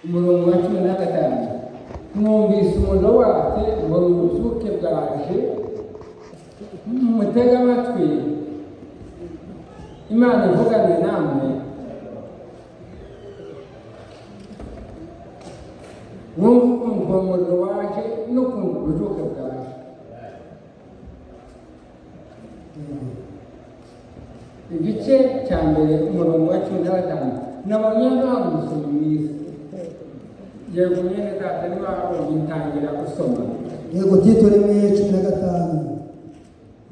umurongo wa 15 mwumvise umuriro watse ngo ubuzuke bwaje mutega amatwi Imana ivugane namwe mwumva ukuntu uwo muriro waje n'ukuntu ubuzuke bwaje. Igice cya mbere umurongo wa 15 nabonye ntabwo gusoma mwiza yego nyine data niba ntangira gusoma yego Tito 15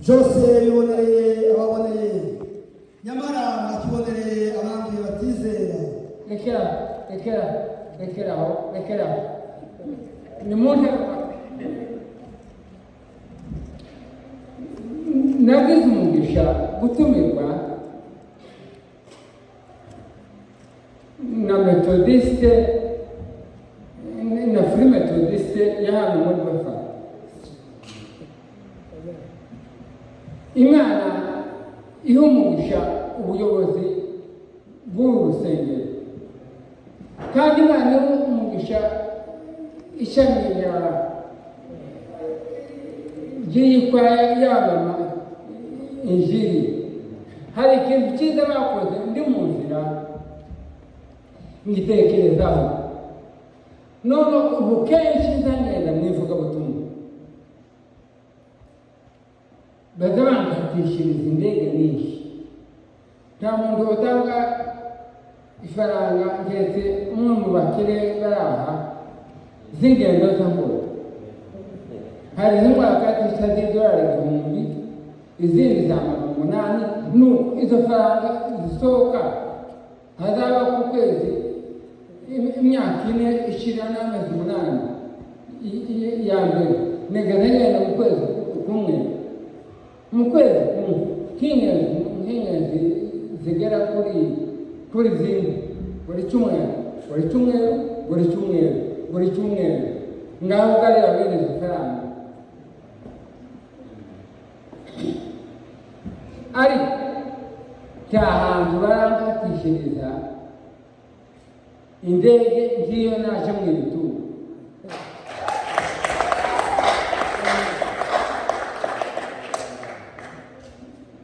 byose bibonereye ababoneye nyamara ntakibonereye abandi batizera. rekera ni muntu nagize umugisha gutumirwa na metodiste na free metodiste y'ahantu muri Bafa. Imana iha umugisha ubuyobozi bw'uru rusengero kandi Imana iha umugisha ishami ry'iyitwa yabona injiri. Hari ikintu cyiza bakoze ndi mu nzira ngitekerezaho none ubu kenshi nzagenda mu ivugabutumwa baza bankatishiriza indege nyinshi, nta muntu utanga ifaranga ndetse umwe mu bakire baraha z'ingendo z'amahoro. Hari zimwe bakatisha $1,000 izindi za $800 nuko izo faranga zisohoka hazaba ku kwezi imyaka 4 ishira n'amezi 8 ya mbere negana ngenda mu kwezi kumwe nk'ingenzi zigera kuri zimwe buri cyumweru ngaho ugarira bene izo faranga. Ariko cya hantu barankatishiriza indege ngiyo naje mu bitugu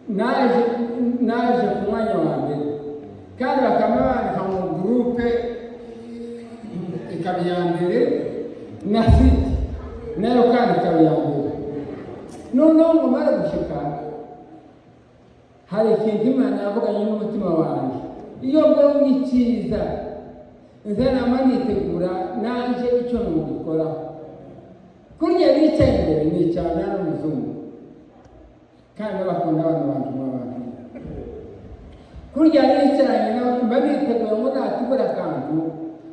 naje ku mwanya wa mbere kandi bakaba bandika mu gurupe ikaba iya mbere na siti nayo kandi ikaba iya mbere. noneho ngo mara gushika hari ikintu Imana yavuganye n'umutima wanjye iyo mbonye icyiza nzanama nitegura nanje icyo nugikora. Kurya bicaye imbere ni cyane n'umuzungu kandi bakunda abantu kurya bicaranye nabo mba biteguye ngo natubura akantu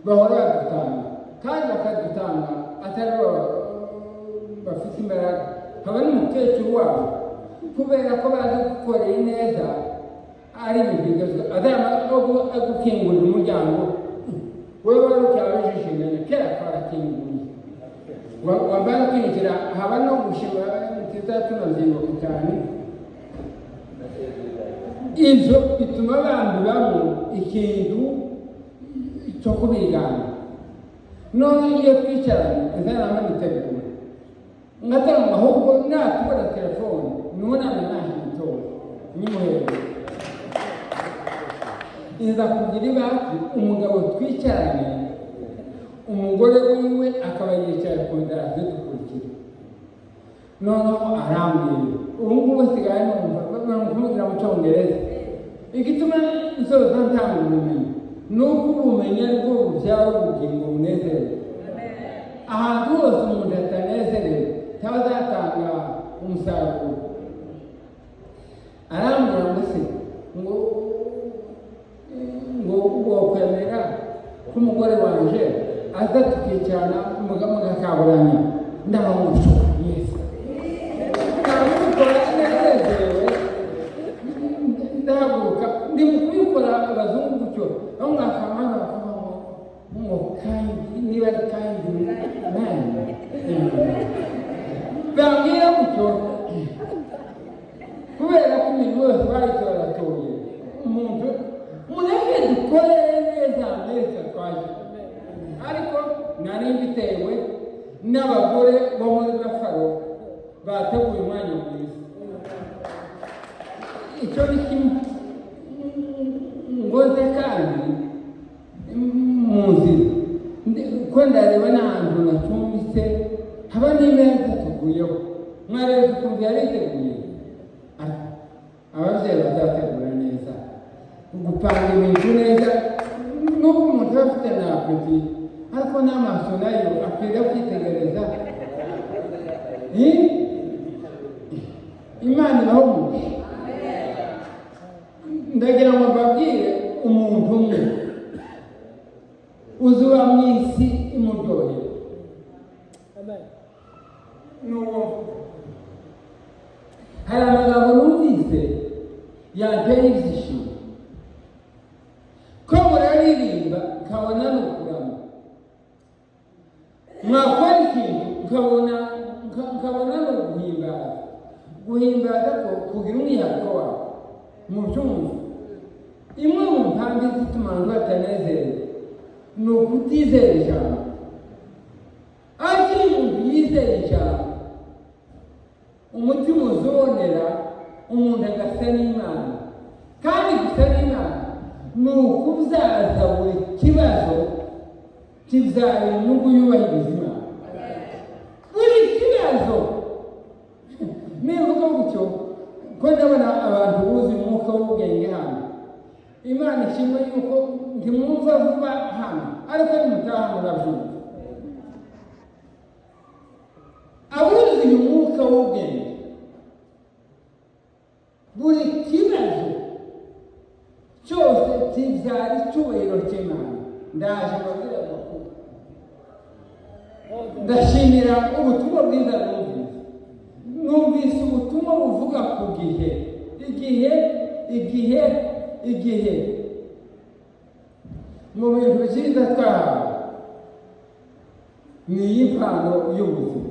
bahora badutanga kandi bakadutanga atari bafite imbaraga. Haba n'umukecuru wabo kubera ko bazi gukorera neza ari ibintu bigezweho azaba agukingurira umuryango wewe wari ucyabajishinganye kera twarakinguye wambara kwinjira haba no gushima nziza tunazinduka cyane. Ibyo bituma banduramo ikintu cyo kubigana. None iyo twicaranye nzarama nitegura ngatanga ahubwo natubona telefone nunamwe nahitora nyimuhera iza kugira ibaki umugabo twicaranye umugore wiwe akaba yicaye ku ndarazo dukurikira. Noneho arambwira ubu ngubu sigaye kumubwira mu cyongereza igituma nsoza ntanga ubumenyi nuko ubumenyi aribwo bubyara ubugingo bunezerewe. Ahantu hose umuntu atanezerewe ntazatanga umusaruro. Arambwira ngo se ngo wakwemera ko umugore wanje aza tukicarana mugakaburanya ndabamuco Yesu ndahaguruka ndi mu kubikora abazungu gutyo aho mwakamana bakabaho kandi niba ari kandi bambwira gutyo kubera ko imirimo yose bayitoratoye umuntu mureke dukorere neza mbese twaje nari mbitewe n'abagore bo muri Bafaro bateguye umwanya mwiza. Icyo ni kimwe ngoze kandi mu nzira ko ndareba n'ahantu nacumbitse haba n'imeza tuguyeho, mwarebe ukuntu yariteguye. Ababyeyi bazategura neza, gupanga ibintu neza, n'uko umuntu aba afite na apeti, ariko n'amaso nayo akwiriye kwitegereza. Imana ibaho umugisha. Ndagira ngo mbabwire umuntu umwe uzuba mu isi imuryohera. N'uwo hari amagambo numvise yanteye ibyishimo, ko muraririmba nkabona ni ukurama, mwakora ikintu nkabona ni uguhimbaza. Guhimbaza ko kugira umwihariko wawe mu byumva. Imwe mu mpamvu zituma abantu batanezerewe ni ukutizera ijambo. Ariko iyo umuntu yizera ijambo, umutima uzonera, umuntu agasa n'Imana. Kandi gusa n'Imana ni ukubyaza buri kibazo kibyara inyungu yubahiriza Imana. Buri kibazo nivuga gutyo ko ndabona abantu buzi umwuka w'ubwenge hano. Imana ishimwe yuko ntimwumva vuba hano, ariko nimutaha murabyumva. Abuzuye umwuka w'ubwenge, buri kibazo cyose kibyara icyubahiro cy'Imana. Ndaje mbabwira amakuru. Ndashimira ubutumwa bwiza numvise ubutumwa buvuga ku gihe. Mu bintu byiza twahawe ni iyi mpano y'ubuzima.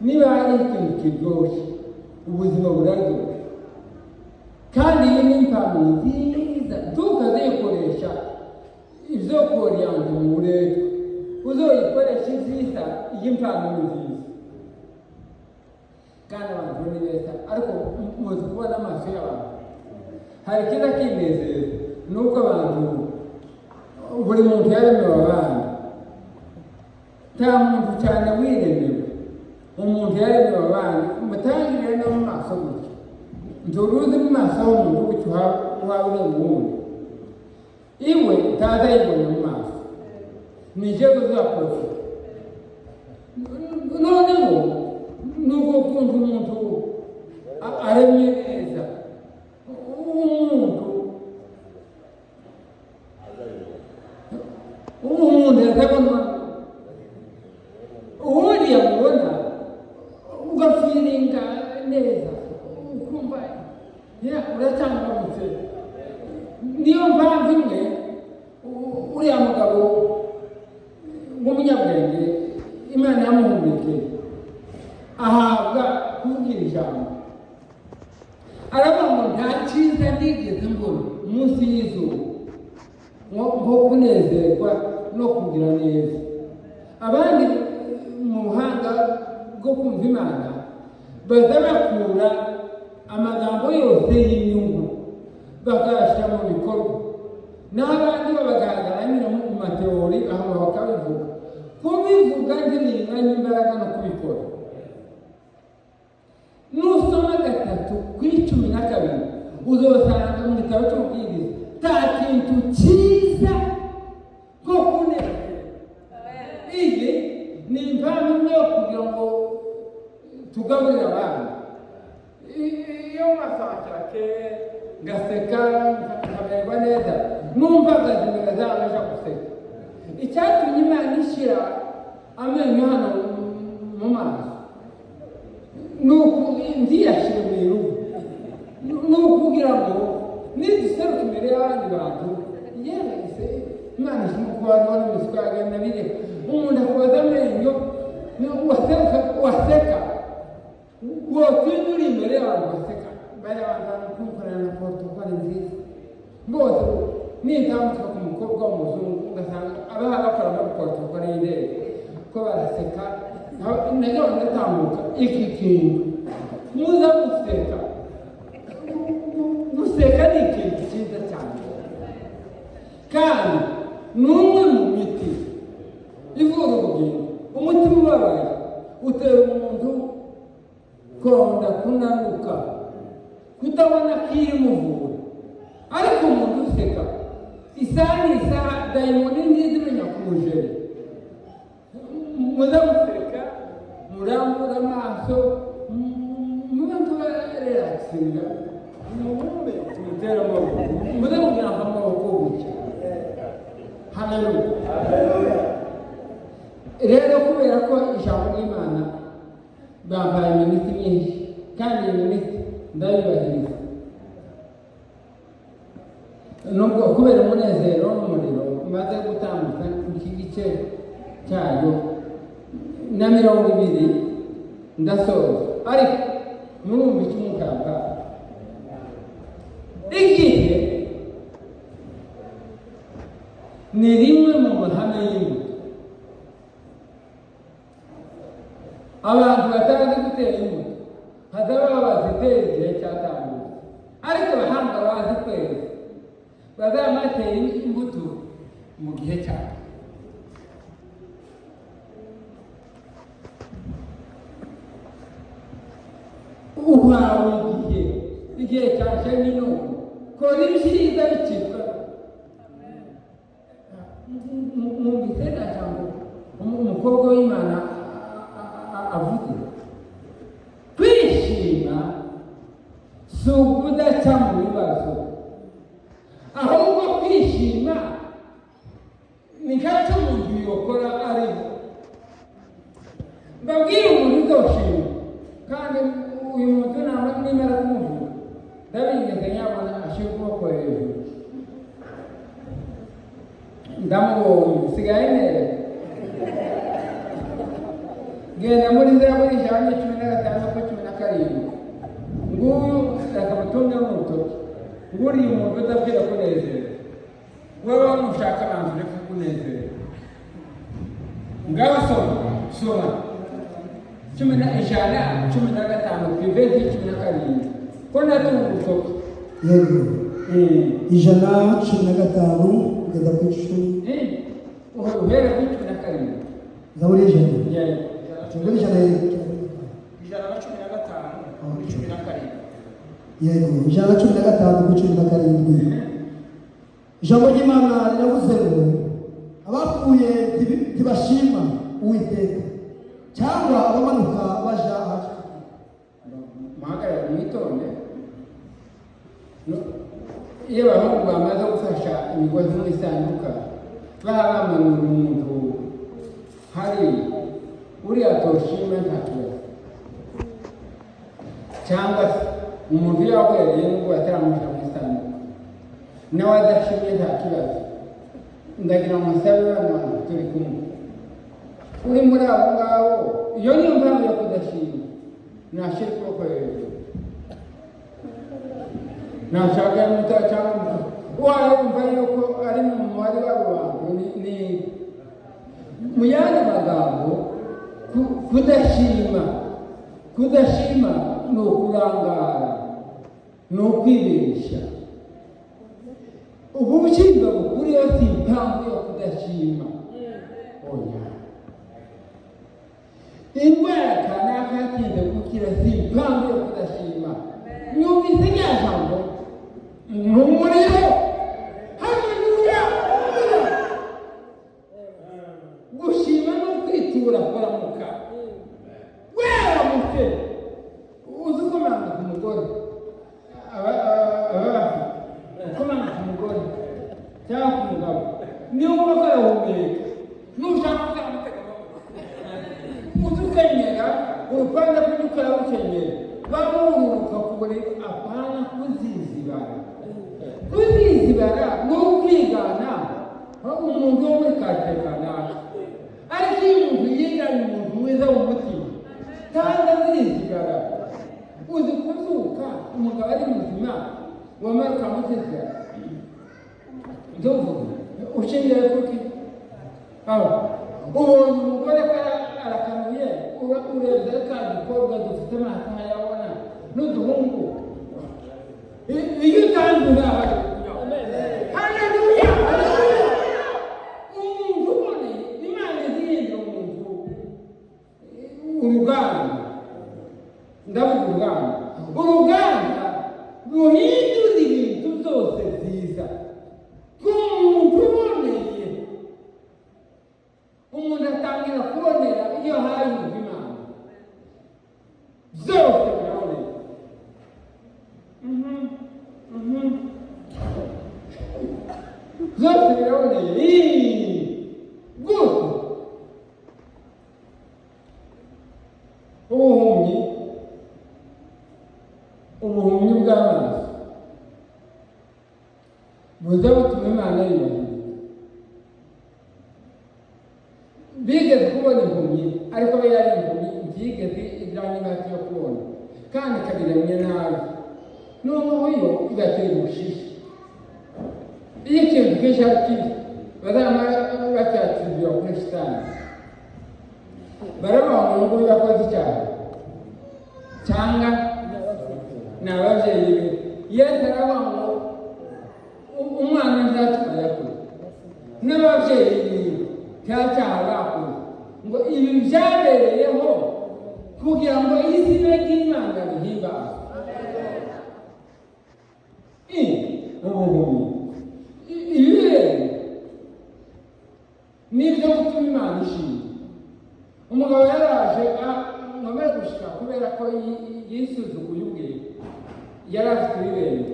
Niba hari ikintu kiryoshye, ubuzima buraryoshye. Kandi iyi ni impano nziza tukazikoresha ibyo koriyanda mu buretwa. Uzoyikoresha nziza, iyi mpano ni nziza. Kandi abantu ni beza, ariko muzi kubona amaso y'abantu. Hari ikiza kinezeza, ni uko abantu buri muntu yaremewe abana. Nta muntu cyane wiremewe, umuntu yaremewe abana. Mutangirire no mu maso gutyo, nturuzi mu maso h'umuntu gutyo uhawe ureba uwundi. Iwe utaza yibona mu maso, ni ijego zaprofita. Noneho nuko kuntu umuntu aremye neza, umuntu atabona ubundi yamubona ugafiringa neza, ukumva uracyangurutse. Niyo mpamvu imwe uriya mugabo w'umunyabwenge Imana yamuhumekeye ahabwa kuvugira ijambo. Aravuga ngo nta cyiza nigeze mbona munsi y'izuba nko kunezerwa no kugira neza. Abandi mu buhanga bwo kumva Imana baza bakura amagambo yose y'inyungu bakayashyira mu bikorwa, n'abandi babagaragara nyine mu mateori aho bakabivuga. Kubivuga ntibinganya imbaraga no kubikora. Nusoma 3:12 uzosanga mu gitabo cy'ubwiriza nta kintu cyiza nko kunezerwa. Iyi ni impamvu yo kugira ngo tugaburire abana. Iyo masakake ngaseka nkamererwa neza, numvaga imbere zabo aja guseka. Icyatumye Imana ishyira amenyo hano mu maso nuko ndiyashyira mu irugu, nukugira ngo niduseruka imbere y'abandi bantu yese Imana ishimwe ko abantu bari mu isuku yagenda bireka. Umuntu akubaza amenyo waseka wotinda uri imbere y'abantu baseka, bari abantu kumukorana na protokole nziza. Mbose nintambuka ku mukobwa w'umuzungu ugasanga abaha bakora no protokole y'indege ko baraseka nayo ndatambuka iki kintu muza guseka guseka ni ikintu cyiza cyane kandi ni umwe mu miti ivura ubugingo umutima ubabaye utera umuntu konda kunanuka kutabona kiri muvura ariko umuntu useka isaha n'isaha dayimoni ntizimenya kumujeri muza museka murambura amaso muba tubarelaxinga mubumbe mutera amaboko muze kugira ngo amaboko gutya haleluya rero kubera ko ijambo ry'Imana bampaye iminota myinshi kandi iyi minota ndabibahiriza nubwo kubera umunezero n'umuriro maze gutambuka iki gice cyayo na 20 ndasoza ariko murumva icyo umuganga igihe ni rimwe mu mahame y'imbuto abantu batazi gutera imbuto hazaba bazitera igihe cyatambutse ariko abahanga bazi kweza bazamatera imbuto mu gihe cyabo uhawe igihe cyaje n'inuma kora ibyiza bikitwa mu bitera cyangwa umukobwa w'Imana avuze kwishima si ukudaca mu bibazo ahubwo kwishima ni gato umuntu yokora ariho mbabwire umuntu uzoshima kandi uyu muntu nimara kumuvuga ndabigeze nyabona ashyira ukuboko hejuru ndamubonye usigaye neza genda muri Zaburi ijana 15:17 nguyu akamutunga n'urutoki nguriye umuntu udabwira kunezera wowe wamushaka abantu reka kunezera ngaho soma 15:17 kw'ivesi 17 ko natunga urutoki yego 115 kugeza ku 10 uhera ku 17 Zaburi ijana Zaburi ijana 15:17 yego 115 ku 17 ijambo ry'Imana riravuze ngo abapfuye ntibashima Uwiteka cyangwa abamanuka baja muhagarare mwitonde iyo abahungu bamaze gufasha imigozi mu isanduka baha bamanura umuntu hari uriya toshima nta kibazo cyangwa umuntu yawereye nubwo bataramushyira mu isanduka nawe adashimye nta kibazo ndagira ngo musabe bano turi kumwe uri muri abo ngabo iyo niyo mpamvu yo kudashima nashyira ukuboko hejuru nashaka muto cyangwa wumva yuko ari mu mubare w'abo bantu ni mu yandi magambo kudashima ni ukurangara ni ukwibeshya ubu bushinga bukuriyeho si impamvu yo kudashima oya indwara kanaka yatinze gukira si impamvu yo kudashima nyumvise rya jambo ni umuriro haleluya gushima no kwitura kuramuka weramutse uzi ukomanga ku mugore ukomanga ku mugore cyangwa ku mugabo niyo uba karahumeka nushaka kuzamutega uzi ukenyera urupanda rw'igikora rukenyera bamururuka ku buriri apana kuzizibara ni ukwigana umuntu wo muri karitsiye kanaka ariko iyo umuntu yiganye umuntu mwiza mu mutima kandi azizigara uzi kuzuka umugabo ari muzima wamara ukamutezera ntuvuge ushingiye kuki aho ubonye umugore arakanuye urebye ka dukobwa dufite amata yabona n'uduhungu iyo utanze urahari haleluya umuntu uboneye imana izihindura umuntu uruganda ndavuga uruganda ruhindura ibintu byose byiza k'umuntu uboneye umuntu atangira kubonera iyo hanyuze imana byose biraboneye byose biraboneye gute ubuhumyi bw'amaso buza butuma imana yiyahura bigeze kubona impumyi ariko we yari impumyi byigeze ijyanye n'ati yo kubona kandi ikabiramye nabi noneho yo igatera ubushishi iyo ikintu kenshi ari kibi bazaba bacyatsinzira kuri shitani baravuga ngo yakoze icyaha cyangwa ni ababyeyi be yesu aravuga ngo umwana nzacyaha yakoze n'ababyeyi biwe nta cyaha bakoze ngo ibi byabereyeho kugira ngo izina ry'imana rihimbazwe ubuhumyi ibi rero ni ibyo gutuma imana ishimwe umugabo yaraje nkomere gushika kubera ko yisuzuguye ubwe yari afite ibibembe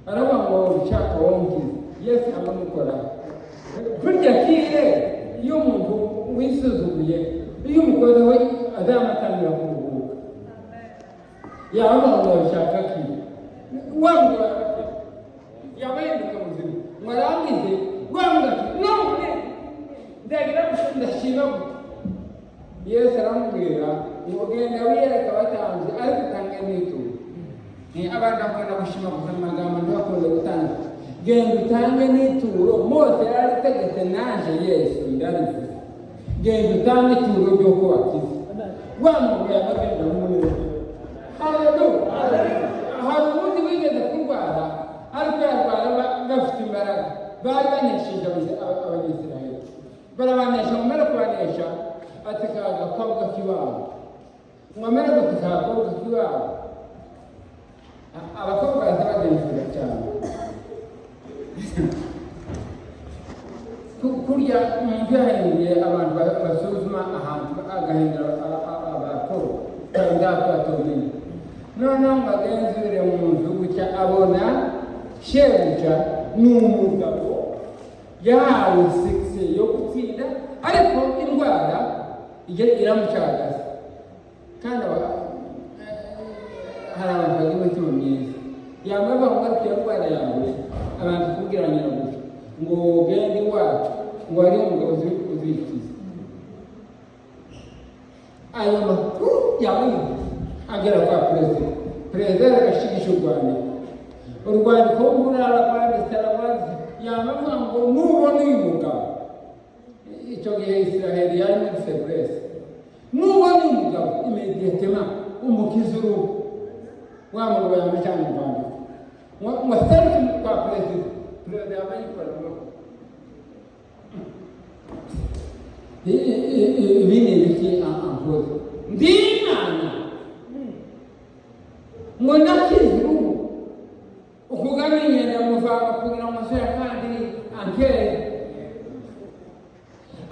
aravuga ngo ushaka wongize yesu aramukora burya kire iyo umuntu wisuzuguye iyo umukozi we azamatangira kuruhuka yavuga ngo ushaka kire wambura yabahinduka muzima mwarangize wambura none ndagira ndashima yesu aramubwira ngo genda wiyereka abatanzi ariko utange n'ituro abantu bakunda gushima gusa amagambo ntibakunda gutanga genda utange n'ituro mose yarategetse naje yesu ndarivuze genda utange ituro ryo kubakiza wamubwira amagenda nk'umunezero haleluya hari ubundi wigeze kurwara ariko yarwara bafite imbaraga bari banesheje abanyisiraheli barabanesha bamara kubanesha ati ka gakobwa k'iwabo mwamara guti ka gakobwa k'iwabo abakobwa baza bagenzura cyane kurya umuntu yahinduye abantu basuzuma ahantu agahindura abakobwa kandi abatomenya noneho ngo agenzure mu nzu gutya abona shebuja ni umugabo yahawe sekise yo gutsinda ariko indwara iramucagaza kandi hari abantu bagira imitima myiza yamara bavuga ko iyo ndwara yawe abantu kubwira nyirabuja ngo genda iwacu ngo hariho umugabo uzikiza ayo makuru yawe agera kwa perezida agashigisha urwandiko rw'umurara rwanditse arabaza yamavuga ngo nubona uyu mugabo icyo gihe Israheli yari muri feburese nubona uyu mugabo imediatema umukiza uruhu wa mugabo yamujyana mu Rwanda ngo asaruke kwa perezida yambaye ipantaro ibi ni ibiki ampoze ndi imana ngo nakize uruhu ukugana inyenda muvanga kugira ngo asore kandi ankere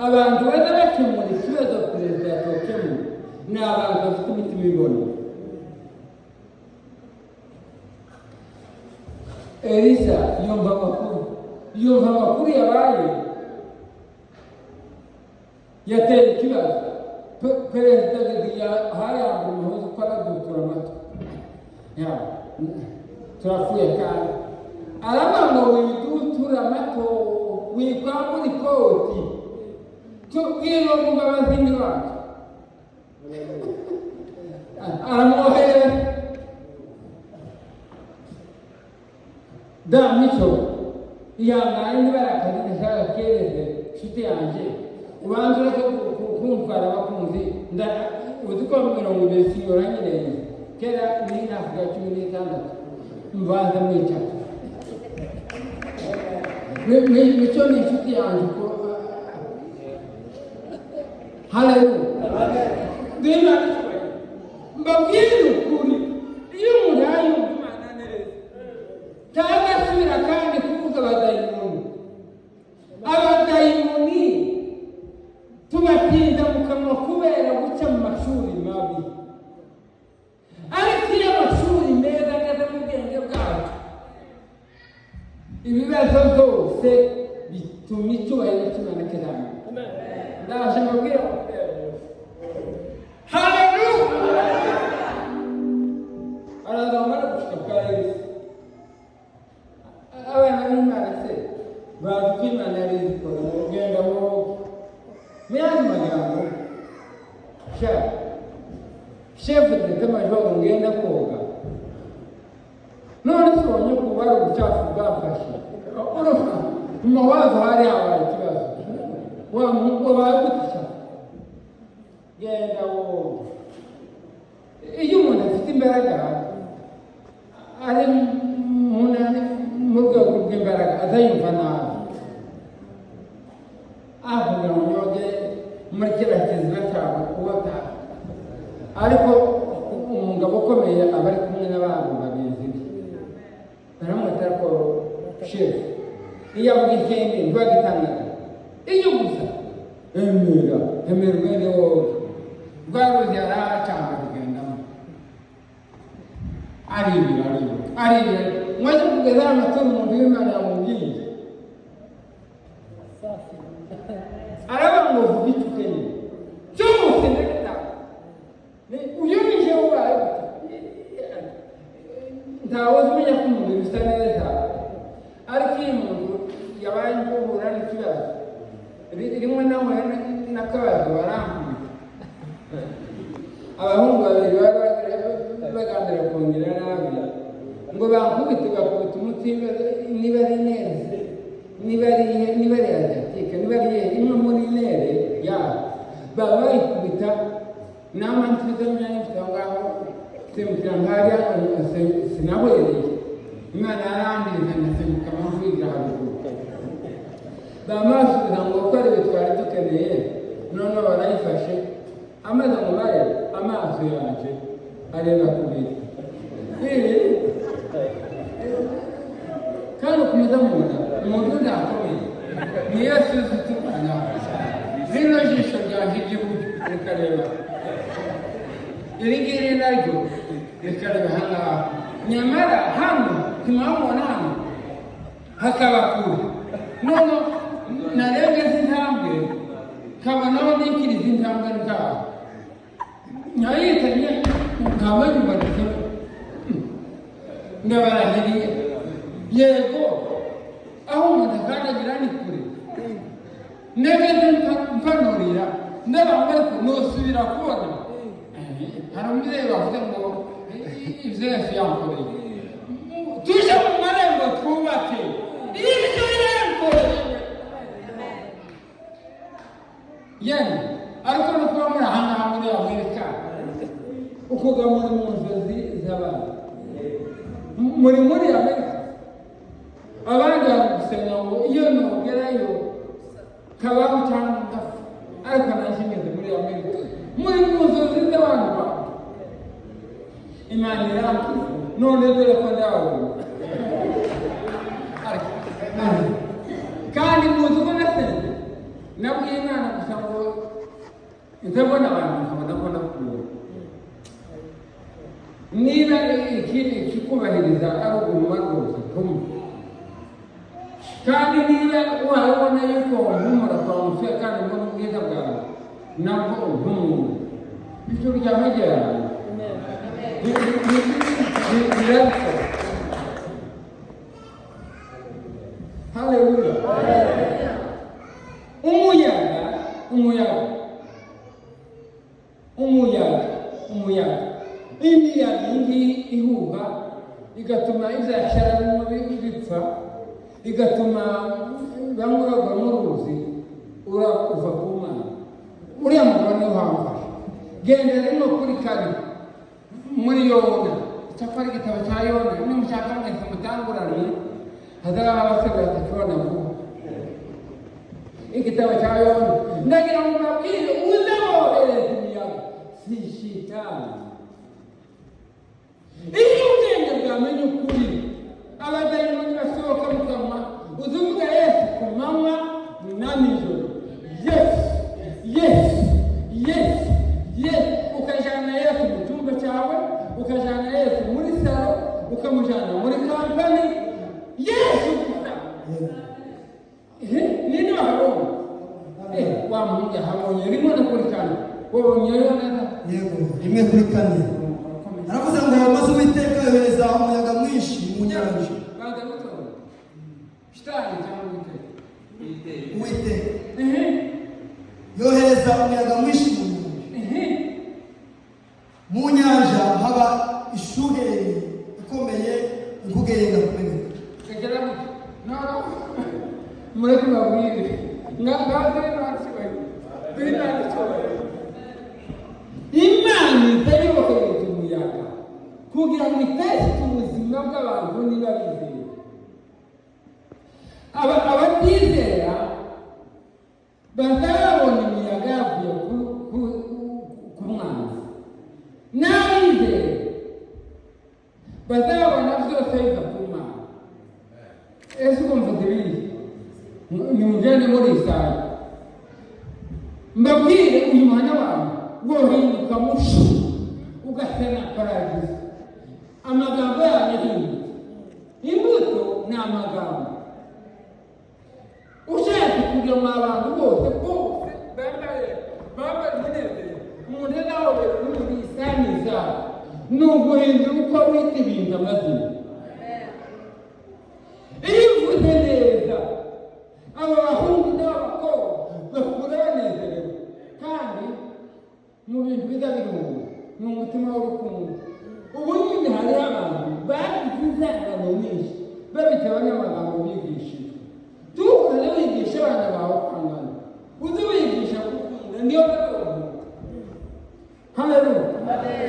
abantu baza bakemura ikibazo perezida yatokemura ni abantu bafite imitima iboneye Elisa yumva amakuru yabaye yateye ikibazo perezida hayambura umuhozi ko aradutura amato turapfuye kandi aravuga ngo widutura amato wikwambura ikoti tubwire umugabo azindi wacu aramwohereza da mico ihangane niba ari akazi gashaka kereze nshuti yanjye ubanza kuntwara abakunzi uzi ko 20 sinyuranye neza kera ni navuga 16 mbanza mwicara nicyo ni inshuti yanjye ko haleluya dina mbabwire ukuri iyo umuntu yayumva Imana neza cyangwa asubira kandi kuvuga abadayimoni tubatinda mu kanwa kubera guca mu mashuri mabi ariko iyo amashuri meza ageze mu bwenge bwacu ibibazo byose bituma icyubahiro cy'Imana kizamuka ndaje mbabwira haleluya arazamara gushika kwa Yesu abana b'Imana se bazi ko Imana yari izikora mu rugendo muyandi magambo shefu d'etat-major ngenda koga none tubonye ko bari ubucafu bwafashe urumva mu mawazo hari habaye ikibazo wabaye gutisha genda iyo umuntu afite imbaraga ari mu rwego rw'imbaraga azayumva nabi avuga ngo yoge muri kiriya kiziba cyawe ubataha ariko umugabo ukomeye aba ari kumwe n'abantu bagenzi be baramwita ko shefu iyo avuga ikindi ntibagitangaza iyo gusa emera umwene wowe rwa ruzi yari acanga kugendamo aribira mwaje kugeza amaturo umuntu w'Imana yamubwiye araba ngo vuga icyo ukeneye cyose ndagita uyu ni jewe ubaye ntawe umenya ko umubiri usa neza ariko iyo umuntu yabaye guhura n'ikibazo rimwe na rimwe n'akabazo barankubita abahungu babiri baganira kongera nabi ngo bankubite bakubita umutima niba ari neza niba ari asiatique niba ari imwe muri nere yabo baba bayikubita n'amantuza myanya ngaho semukira nkariya sinahoyereye Imana yarandinze ndasemuka amavurira haruguru bamasubiza ngo ko ari twari dukeneye none barayifashe amaze umubare amaso yanje areba kubiri kandi ukomeza mubona umuntu ndakomeye ni Yesu uzitukana zino jisho ryanjye igihugu rikareba iri ngiri naryo rikareba hangaha nyamara hano ntimwabona hano hakaba kure none narebye z'intambwe kabonaho n'ikiri z'intambwe rwaho nyayitanye nkabanyumva ndabarahiriye yego aho umuntu akandagira ni kure negeze mpanurira ndabambara ko nosubira kubona hari umubyeyi bavuze ngo ibyo Yesu yankoreye tuje mu marembo twubake ibyo yankoreye yene ariko no kuba muri aha ngaha muri Amerika ukuga muri mu nzozi z'abantu muri Amerika abandi bagusenya ngo iyo nogerayo kabaho cyangwa ndapfa ariko nashimeze muri Amerika muri mu nzozi z'abantu bawe Imana irangiza none dore ko ndawe kandi muzi ko nasenze nabwiye Imana gusa ngo nzabona abantu nkabona ko nakura niba ikikubahiriza ari uguma rwose kumwe kandi niba wabona yuko uhumura kwa mufiya kandi mbona ubwiza bwawe nabwo uhumura ijuru ryawe ryaraye birabikora haleluya umuyaga imiyaga iyi ihuha igatuma ibyashara bipfa igatuma bamwe bagwa mu ruzi uva ku Mana. Uriya mugabo niwe wamfashe. Genda rimwe kuri kane muri Yona, cyakora igitabo cya Yona, nimushaka mwese mutangurane, hazaba abasigaye batakibona vuba. Igitabo cya Yona, ndagira ngo mbabwire uzabohereza imiyaga, si shitani. Iyo ubwenge bwamenye ukuri, abadayimoni basohoka mu kanwa, uzuvuga Yesu ku manywa na nijoro. Yes, yes, yes, yes. Ukajana Yesu mu cyumba cyawe, ukajana Yesu muri salo, ukamujana muri kampani. Yesu gusa. Nini wahabonye? Wa Mungu yahabonye rimwe na kuri kane. Wabonye Yona? Yego, rimwe kuri kane. Aravuze ngo maze Uwiteka yohereza umuyaga mwinshi mu nyanja. Baza gutora. Shitani cyangwa Uwiteka yohereza umuyaga mwinshi mu nyanja. Mu nyanja haba ishuheri ikomeye, inkuge yenda kumeneka. Kagera no mureke babwire ngabaze n'abasibaye binanditswe. Imana itayobohereza umuyaga kugira ngo iteshe ubuzima bw'abantu niba bizeye. Abatizera bazabona imiyaga yavuye ku mwanzi, n'abizera bazabona byose biva ku Mana. Ese uko mvuze biri nimugende muri Isaya, mbabwire uyu mwana wawe wohinduka mushi ugasena paradizo. Amagambo yawe ahindutse. Imbuto ni amagambo. Ushaka kugira ngo abantu bose bambaye umunezero, umuntu nawe uri isaniza ni uguhindura uko wita ibintu amazina. Iyo uvuze neza, aba bahungu n'abakobwa bakura banezerewe, kandi mu bintu biza birunga ni umutima w'urukundo. Ubu nyine hariho abantu bagize inzangano nyinshi babitewe n'amagambo bigishijwe. Tukaze wigisha abana bawe kwangana, uzi wigisha gukunda, niyo gahunda. Haleluya.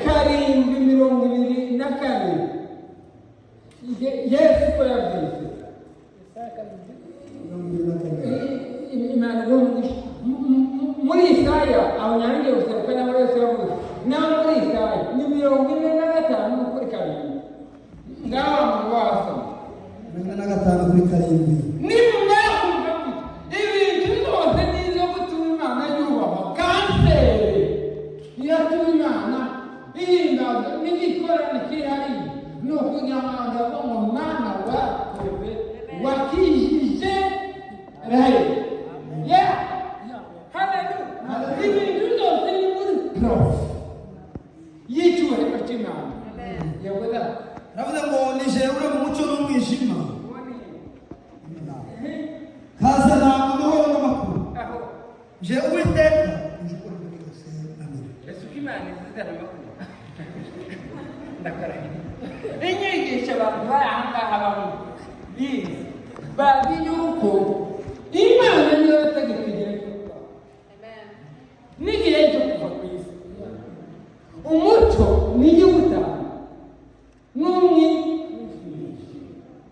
7:24 Yesu ko yavuze Imana muri Isaya, abanyange guseruka n'abo Yesu yavuze naho muri Isaya ni 45 kuri karindwi. Ngaho mu wasoma 45 kuri karindwi. Nimumwumva ibintu byose nizo gutuma Imana yubahwa. Kanseri yatuma Imana ihimbaza n'igikorane kihari ni ukugira ngo abantu mu Mana wakoze wakijije rayo. Haleluya. Ibintu byose ni muri prof y'icyubahiro cy'Imana. Yavuga Aravuze ngo nije uri mu mucyo n'umwijima, kazana amahoro n'amakuru. Je Uwiteka Yesu Imana izizana amakuru. Ndakora inyigisho abantu bahangaha abantu bize bazi yuko Imana niyo yategeka igihe cyo kuba n'igihe cyo kuva ku isi. Umucyo niyo utanga n'umwe.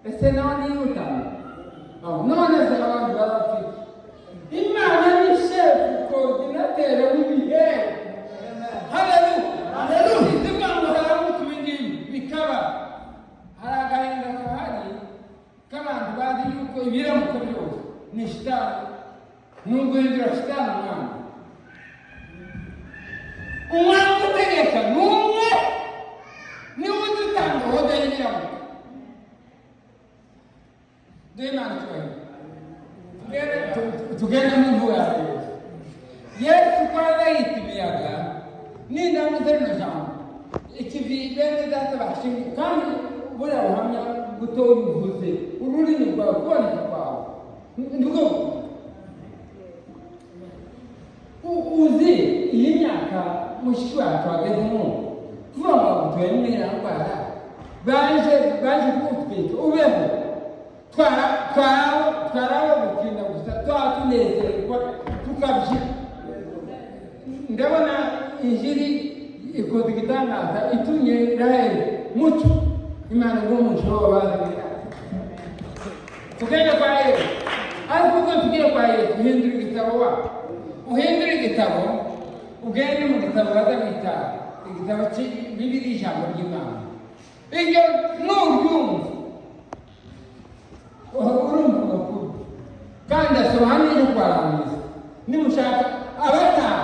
Ese nawe niyo utanga none se abantu barafite Imana ni shefu koordinatere w'ibihe. Haleluya. Haleluya. Izivuga ngo haramuka ibingibi bikaba, hari agahinda kahari k'abantu bazi yuko ibiramuka byose ni shitani, ni uguhindura shitani umwana. Umwana utegeka ni umwe, niwe udutanga wowe y'ibiramuka. Duhe Imana icyubahiro. Tugende mu mvugo ya Yesu. Yesu ko yita imiyaga n'indamuze rino jambo. Ikivi bene data bashinga kandi buriya buhamya butoya uvuze ururimi rwawe kuboneka kwawe nibwo uzi iyi myaka mushiki wacu agezemo kuvuga ngo tuwemera ndwara baje kutwita ubeho twaraho gutinda gusa twatunezerwa ukabye ndabona injiri ikoze igitangaza itumye Israheli mucyo Imana ngo mucyo wabazanye tugende kwa Yesu ariko ubwo tugiye kwa Yesu uhindura igitabo uhindura igitabo ugende mu gitabo bazabita igitabo Bibiliya ijambo ry'Imana iryo n'uryumva urumva makuru kandi asoma n'icyo kwarangiza nimushaka abataha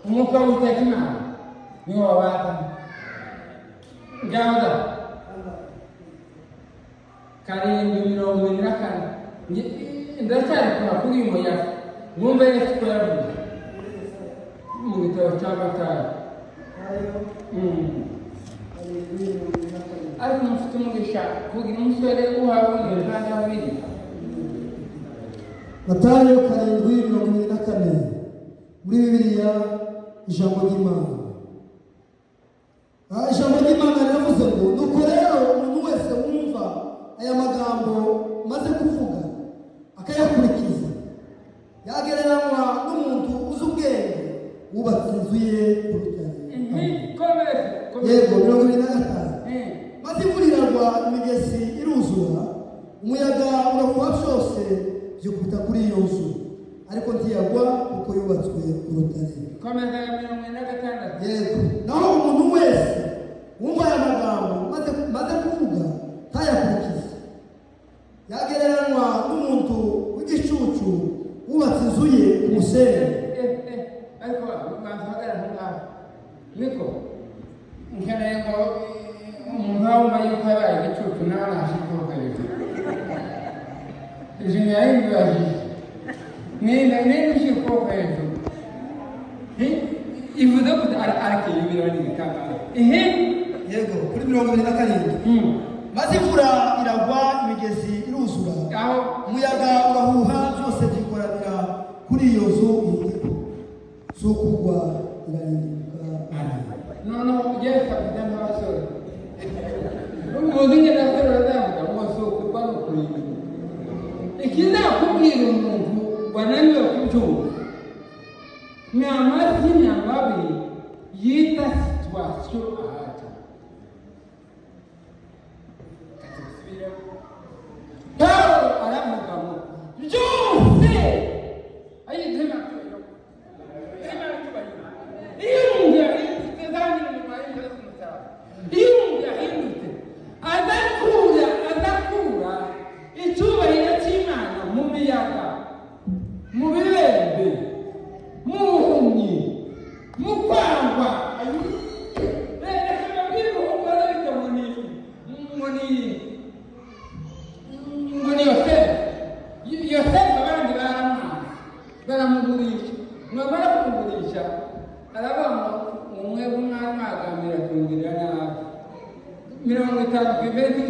umwuka w'Uwiteka Imana niwo wabazanye ngaho karindwi 24 ndacyari kuri uyu muyaga mwumve Yesu ko yavuze mu gitabo cya Matayo ariko mufite umugisha kugira umusore uhawe kandi abiri Matayo 7:24 muri Bibiliya ijambo ry'Imana. Ijambo ry'Imana riravuze ngo nuko rero umuntu wese wumva aya magambo maze kuvuga akayakurikiza yagereranywa n'umuntu uzi ubwenge wubatse inzu ye ku rutare. Yego 25 maze imvura iragwa imigezi iruzura umuyaga urahuha byose byikubita kuri iyo nzu ariko ntiyagwa kuko yubatswe ku rutare. Yego naho umuntu wese wumva aya magambo maze kuvuga ntayakurikize yagereranywa n'umuntu w'igicucu wubatse inzu ye ku musenyi. ariko bavuga ngaho niko nkeneye ngo umuntu wumva yuko yabaye igicucu nawe nashikuka hejuru izina y'ibibajije nini shikuka hejuru ivuze ko arakeye ibirori bikangaye yego kuri 27 maze imvura iragwa imigezi iruzura umuyaga urahuha byose byikoranira kuri iyo nzu z'ukugwa irahinduka. none Yesu afite n'abasore umuntu ngenda asore azavuga ngo sokugwa no kurinda ikizakubwira umuntu wananiwe kubyumva ni amazina mabi yita situwasiyo ahaca Paulo aravuga ngo byose ayitema adakura icyubahiro cy'Imana mu miyaga mu birembe mu buhumyi mu kwangwa Yosefu abandi baramugurisha mwamara kumugurisha aravuga ngo mwebwe mwamwagamira kungirira nabi 50 ku iventi 14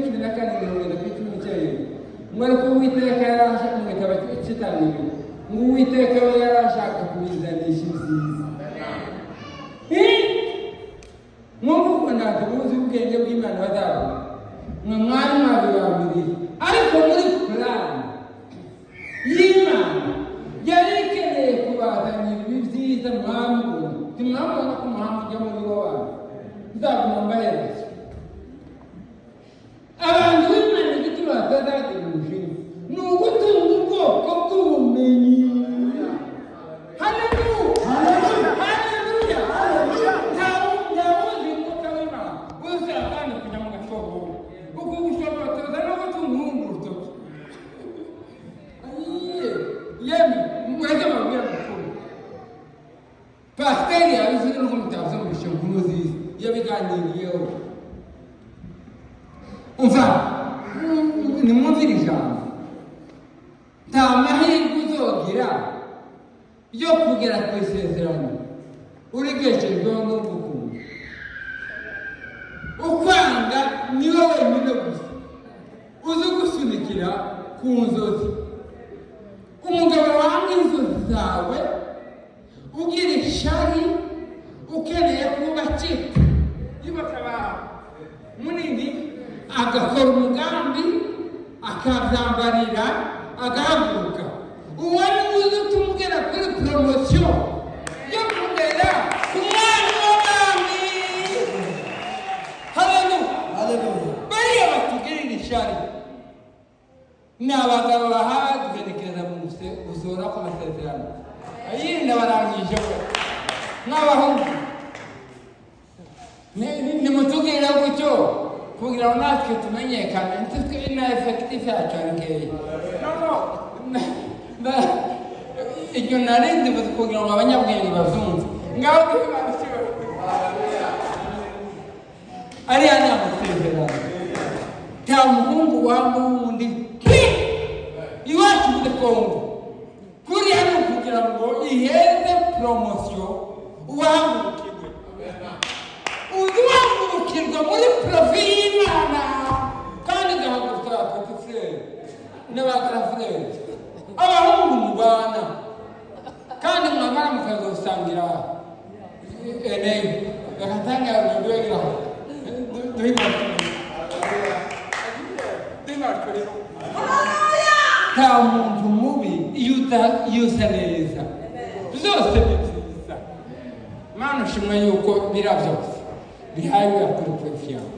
mwari ko Uwiteka yarashaka mu gitabo cy'Itangiriro ngo Uwiteka yarashaka kubizanisha ibyiza mwumva ndaje ubuzi ubwenge bw'Imana bazabona mwari mwabibambiriye ariko muri plan y'Imana yari ikeneye kubazanira ibyiza mwamubona timwamubona ko umuhanga ujya muri wowe nzaguma mbahereza abantu b'Imana igituma batazagira umushinga ni ugutunga ubwoko bw'ubumenyi. Ntawuzi umwuka w'Imana wese akandi kujya mu gashobo kuko gushobotoza no gutunga urundi rutoki yemwe mwajya mabwira mukuru pasiteri yabizi n'ubwo mutavuze mu bishinga umuzizi yabiganiriyeho umva nimwumvire ijambo nta mahirwe uzogira yo kugera ku isezerano urigeshejweho n'ugukunda ukwanga niwe wenyine gusa uzi gusunikira ku nzozi. Umugabo wanga inzozi zawe ugira ishari ukeneye kuba cika yubakaba munini agakora umugambi akabyambarira agahaguruka uwo ni uzi utumugera ku muri poromosiyo yo kugera ku mwanya w'abami. Haleluya. Bariya batugirira ishyari ni abagabo bahawe tugerekereza mu gusohora kw'amasezerano. Ayindi barangije we n'abahungu nimutubwire gutyo kugira ngo natwe tumenyekane ntitwe na efekitifu yacu ari nkeya. Iryo narindi kugira ngo abanyabwenge babyumve ngaho ariya ni amasezerano. Nta muhungu wanga uwundi iwacu muri Kongo kuriya ni ukugira ngo iheze poromosiyo uwahangurukirwe. Uwahangurukirwa muri porofi y'Imana kandi igahagurukira peti frere n'abakara frere abahungu mu bana kandi mwamara mukazosangira eneyo bagatangira urugero nta muntu mubi iyo usa neza byose ni byiza. Mana ushimwe yuko bira byose bihaye kuri porofi yawe.